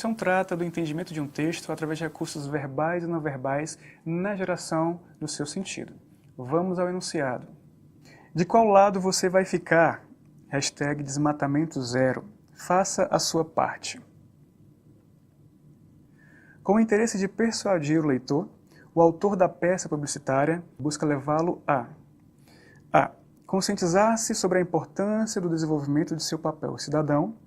questão trata do entendimento de um texto através de recursos verbais e não verbais na geração do seu sentido. Vamos ao enunciado. De qual lado você vai ficar? Desmatamento zero. Faça a sua parte. Com o interesse de persuadir o leitor, o autor da peça publicitária busca levá-lo a conscientizar-se sobre a importância do desenvolvimento de seu papel cidadão.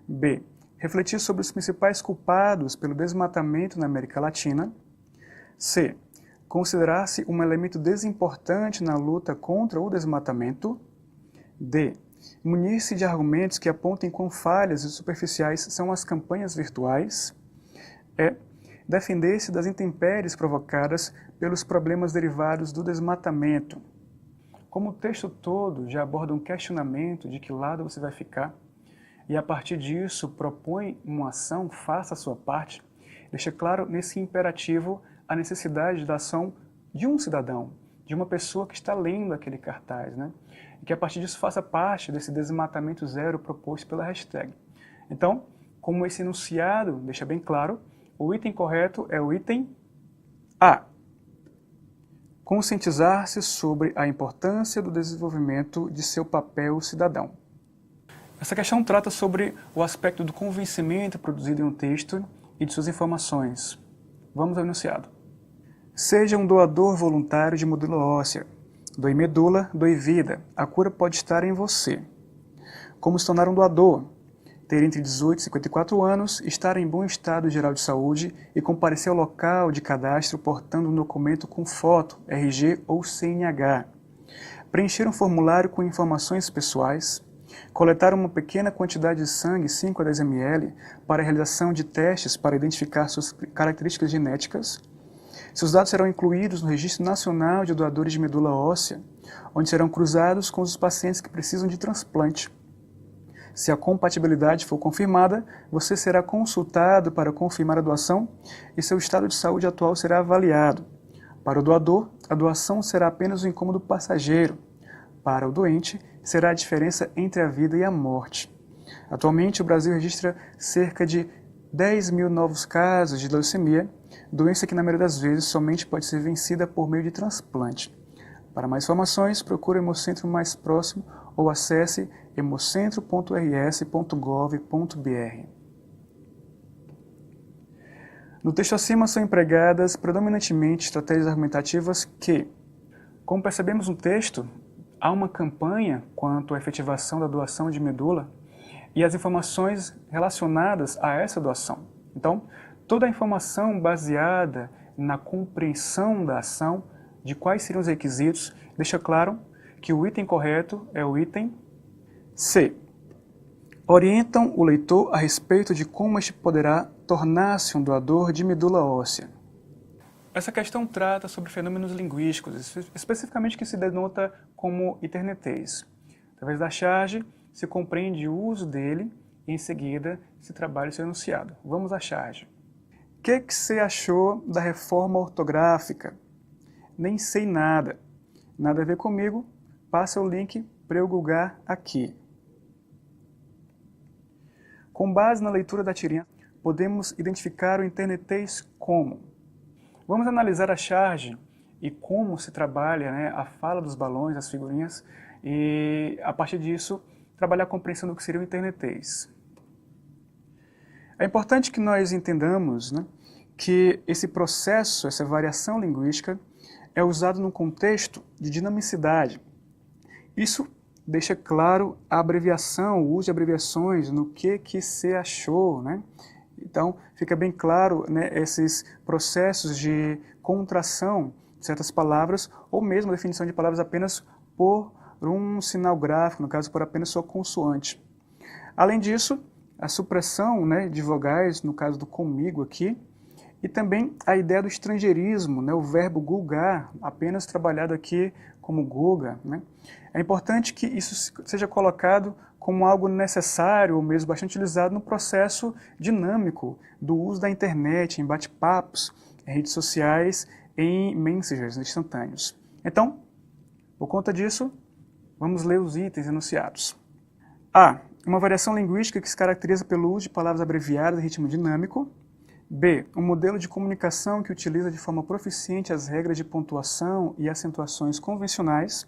B. Refletir sobre os principais culpados pelo desmatamento na América Latina. C. Considerar-se um elemento desimportante na luta contra o desmatamento. D. Munir-se de argumentos que apontem quão falhas e superficiais são as campanhas virtuais. E. Defender-se das intempéries provocadas pelos problemas derivados do desmatamento. Como o texto todo já aborda um questionamento de que lado você vai ficar, e a partir disso propõe uma ação, faça a sua parte, deixa claro nesse imperativo a necessidade da ação de um cidadão, de uma pessoa que está lendo aquele cartaz, né? E que a partir disso faça parte desse desmatamento zero proposto pela hashtag. Então, como esse enunciado deixa bem claro, o item correto é o item A. Conscientizar-se sobre a importância do desenvolvimento de seu papel cidadão. Essa questão trata sobre o aspecto do convencimento produzido em um texto e de suas informações. Vamos ao enunciado. Seja um doador voluntário de medula óssea. Doe medula, doe vida. A cura pode estar em você. Como se tornar um doador? Ter entre 18 e 54 anos, estar em bom estado geral de saúde e comparecer ao local de cadastro portando um documento com foto, RG ou CNH. Preencher um formulário com informações pessoais. Coletar uma pequena quantidade de sangue, 5 a 10 ml, para a realização de testes para identificar suas características genéticas. Seus dados serão incluídos no Registro Nacional de Doadores de Medula Óssea, onde serão cruzados com os pacientes que precisam de transplante. Se a compatibilidade for confirmada, você será consultado para confirmar a doação e seu estado de saúde atual será avaliado. Para o doador, a doação será apenas um incômodo passageiro. Para o doente, será a diferença entre a vida e a morte. Atualmente, o Brasil registra cerca de 10 mil novos casos de leucemia, doença que na maioria das vezes somente pode ser vencida por meio de transplante. Para mais informações, procure o Hemocentro mais próximo ou acesse hemocentro.rs.gov.br. No texto acima são empregadas predominantemente estratégias argumentativas que, como percebemos no texto, há uma campanha quanto à efetivação da doação de medula e as informações relacionadas a essa doação. Então, toda a informação baseada na compreensão da ação, de quais seriam os requisitos, deixa claro que o item correto é o item C. Orientam o leitor a respeito de como este poderá tornar-se um doador de medula óssea. Essa questão trata sobre fenômenos linguísticos, especificamente que se denota como internetês. Através da charge, se compreende o uso dele e, em seguida, se trabalha o seu enunciado. Vamos à charge. O que você achou da reforma ortográfica? Nem sei nada. Nada a ver comigo? Passa o link para eu googar aqui. Com base na leitura da tirinha, podemos identificar o internetês como. Vamos analisar a charge e como se trabalha, né, a fala dos balões, as figurinhas, e a partir disso trabalhar a compreensão do que seria o internetês. É importante que nós entendamos, né, que esse processo, essa variação linguística, é usado num contexto de dinamicidade. Isso deixa claro a abreviação, o uso de abreviações, no que se achou, né? Então, fica bem claro, né, esses processos de contração de certas palavras, ou mesmo a definição de palavras apenas por um sinal gráfico, no caso, por apenas sua consoante. Além disso, a supressão, né, de vogais, no caso do comigo aqui, e também a ideia do estrangeirismo, né, o verbo gulgar, apenas trabalhado aqui como guga, né? É importante que isso seja colocado como algo necessário, ou mesmo bastante utilizado no processo dinâmico do uso da internet, em bate-papos, em redes sociais, em messengers instantâneos. Então, por conta disso, vamos ler os itens enunciados. A. Uma variação linguística que se caracteriza pelo uso de palavras abreviadas em ritmo dinâmico. B. Um modelo de comunicação que utiliza de forma proficiente as regras de pontuação e acentuações convencionais.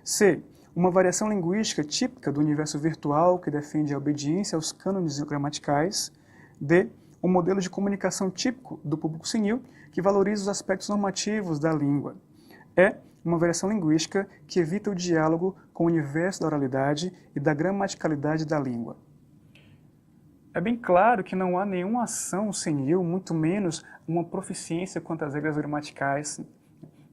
C. Uma variação linguística típica do universo virtual que defende a obediência aos cânones gramaticais. D. Um modelo de comunicação típico do público senil que valoriza os aspectos normativos da língua. E. Uma variação linguística que evita o diálogo com o universo da oralidade e da gramaticalidade da língua. É bem claro que não há nenhuma ação senil, muito menos uma proficiência quanto às regras gramaticais.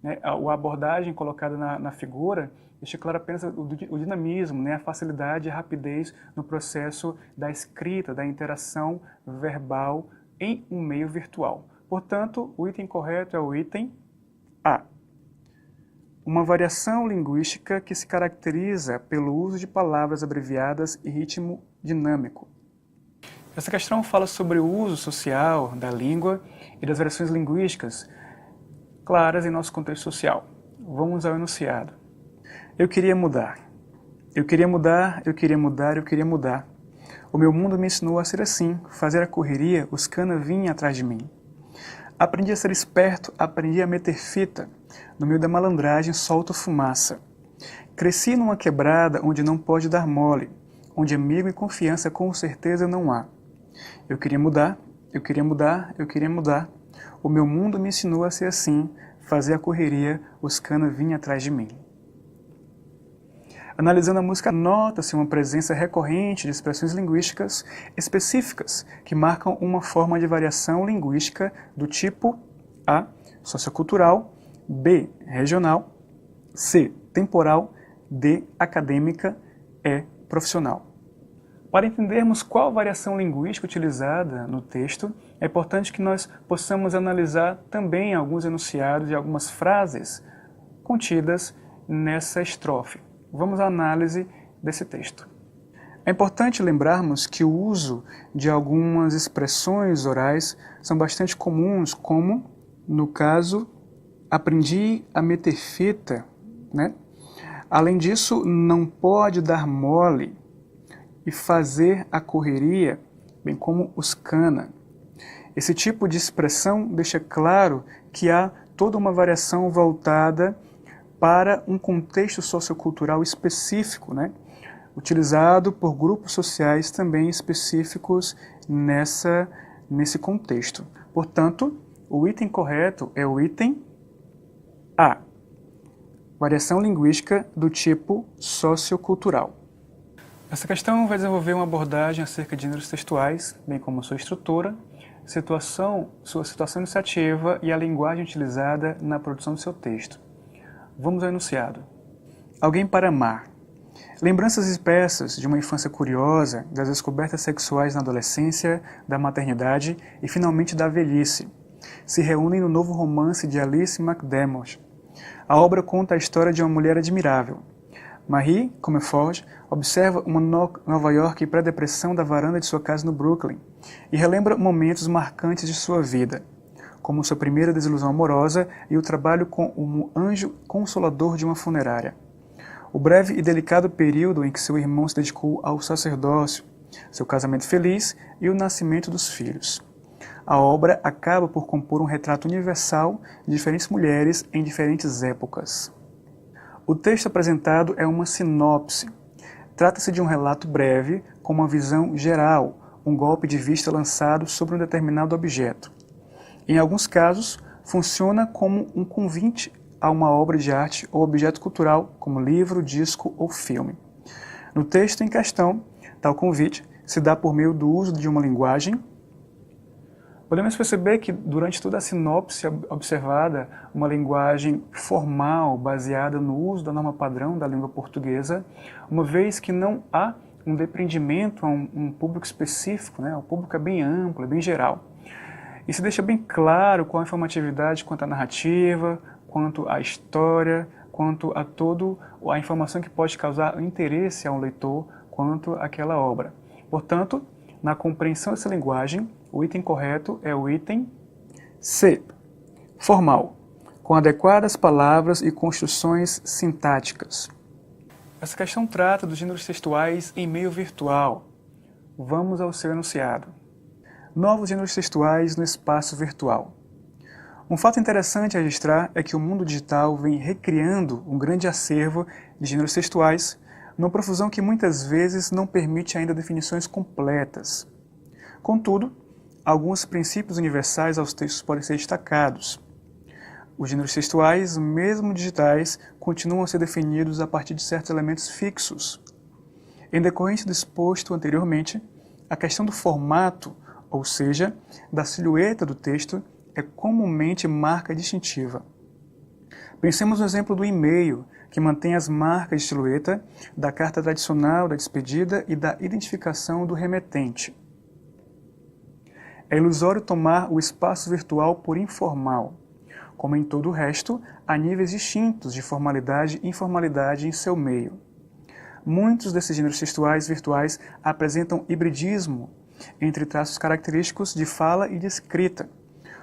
Né? A abordagem colocada na figura deixa claro apenas o dinamismo, né? A facilidade e a rapidez no processo da escrita, da interação verbal em um meio virtual. Portanto, o item correto é o item A. Uma variação linguística que se caracteriza pelo uso de palavras abreviadas e ritmo dinâmico. Essa questão fala sobre o uso social da língua e das variações linguísticas claras em nosso contexto social. Vamos ao enunciado. Eu queria mudar. Eu queria mudar, eu queria mudar, eu queria mudar. O meu mundo me ensinou a ser assim, fazer a correria, os cana vinham atrás de mim. Aprendi a ser esperto, aprendi a meter fita. No meio da malandragem solto fumaça. Cresci numa quebrada onde não pode dar mole, onde amigo e confiança com certeza não há. Eu queria mudar, eu queria mudar, eu queria mudar. O meu mundo me ensinou a ser assim, fazer a correria, os cana vinham atrás de mim. Analisando a música, nota-se uma presença recorrente de expressões linguísticas específicas que marcam uma forma de variação linguística do tipo A, sociocultural, B, regional, C, temporal, D, acadêmica, E, profissional. Para entendermos qual variação linguística utilizada no texto, é importante que nós possamos analisar também alguns enunciados e algumas frases contidas nessa estrofe. Vamos à análise desse texto. É importante lembrarmos que o uso de algumas expressões orais são bastante comuns, como, no caso, aprendi a meter fita, né? Além disso, não pode dar mole e fazer a correria, bem como os cana. Esse tipo de expressão deixa claro que há toda uma variação voltada para um contexto sociocultural específico, né? Utilizado por grupos sociais também específicos nesse contexto. Portanto, o item correto é o item A. Variação linguística do tipo sociocultural. Essa questão vai desenvolver uma abordagem acerca de gêneros textuais, bem como sua estrutura, sua situação iniciativa e a linguagem utilizada na produção do seu texto. Vamos ao enunciado. Alguém para amar. Lembranças espessas de uma infância curiosa, das descobertas sexuais na adolescência, da maternidade e finalmente da velhice, se reúnem no novo romance de Alice McDermott. A obra conta a história de uma mulher admirável. Marie Comerford observa uma Nova York pré-depressão da varanda de sua casa no Brooklyn e relembra momentos marcantes de sua vida, como sua primeira desilusão amorosa e o trabalho com um anjo consolador de uma funerária. O breve e delicado período em que seu irmão se dedicou ao sacerdócio, seu casamento feliz e o nascimento dos filhos. A obra acaba por compor um retrato universal de diferentes mulheres em diferentes épocas. O texto apresentado é uma sinopse. Trata-se de um relato breve com uma visão geral, um golpe de vista lançado sobre um determinado objeto. Em alguns casos, funciona como um convite a uma obra de arte ou objeto cultural, como livro, disco ou filme. No texto em questão, tal convite se dá por meio do uso de uma linguagem. Podemos perceber que, durante toda a sinopse observada, uma linguagem formal, baseada no uso da norma padrão da língua portuguesa, uma vez que não há um depreendimento a um público específico, né? O público é bem amplo, é bem geral. E se deixa bem claro qual a informatividade quanto à narrativa, quanto à história, quanto a toda a informação que pode causar interesse ao leitor quanto àquela obra. Portanto, na compreensão dessa linguagem, o item correto é o item C. Formal, com adequadas palavras e construções sintáticas. Essa questão trata dos gêneros textuais em meio virtual. Vamos ao seu enunciado. Novos gêneros textuais no espaço virtual. Um fato interessante a registrar é que o mundo digital vem recriando um grande acervo de gêneros textuais, numa profusão que muitas vezes não permite ainda definições completas. Contudo, alguns princípios universais aos textos podem ser destacados. Os gêneros textuais, mesmo digitais, continuam a ser definidos a partir de certos elementos fixos. Em decorrência do exposto anteriormente, a questão do formato, ou seja, da silhueta do texto, é comumente marca distintiva. Pensemos no exemplo do e-mail, que mantém as marcas de silhueta da carta tradicional da despedida e da identificação do remetente. É ilusório tomar o espaço virtual por informal. Como em todo o resto, há níveis distintos de formalidade e informalidade em seu meio. Muitos desses gêneros textuais virtuais apresentam hibridismo entre traços característicos de fala e de escrita,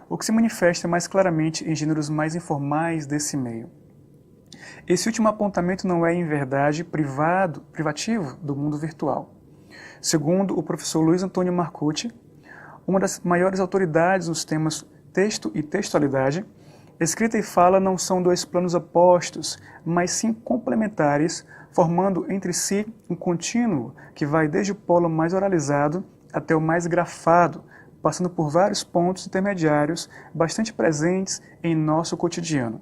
o que se manifesta mais claramente em gêneros mais informais desse meio. Esse último apontamento não é, em verdade, privativo do mundo virtual. Segundo o professor Luiz Antônio Marcucci, uma das maiores autoridades nos temas texto e textualidade, escrita e fala não são dois planos opostos, mas sim complementares, formando entre si um contínuo que vai desde o polo mais oralizado até o mais grafado, passando por vários pontos intermediários bastante presentes em nosso cotidiano.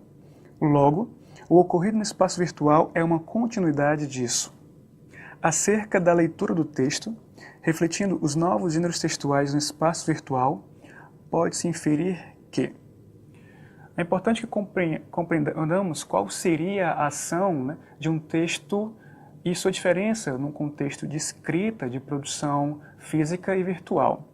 Logo, o ocorrido no espaço virtual é uma continuidade disso. Acerca da leitura do texto, refletindo os novos gêneros textuais no espaço virtual, pode-se inferir que é importante que compreendamos qual seria a ação, de um texto e sua diferença num contexto de escrita, de produção física e virtual.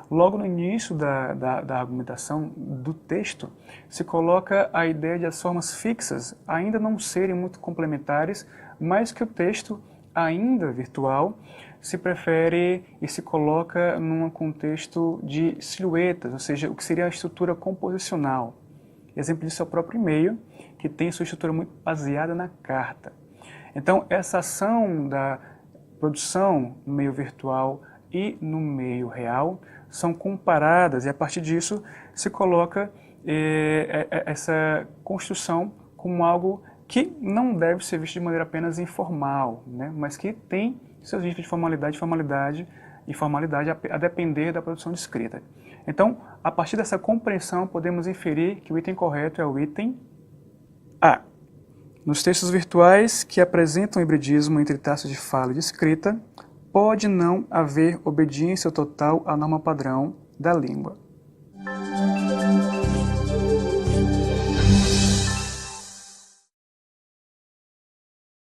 Logo no início da argumentação do texto, se coloca a ideia de as formas fixas ainda não serem muito complementares, mas que o texto, ainda virtual, se prefere e se coloca num contexto de silhuetas, ou seja, o que seria a estrutura composicional. Exemplo disso é o próprio e-mail, que tem sua estrutura muito baseada na carta. Então, essa ação da produção no meio virtual e no meio real são comparadas e, a partir disso, se coloca essa construção como algo que não deve ser visto de maneira apenas informal, mas que tem seus níveis de formalidade e formalidade a depender da produção de escrita. Então, a partir dessa compreensão, podemos inferir que o item correto é o item A. Nos textos virtuais que apresentam hibridismo entre traços de fala e de escrita, pode não haver obediência total à norma padrão da língua.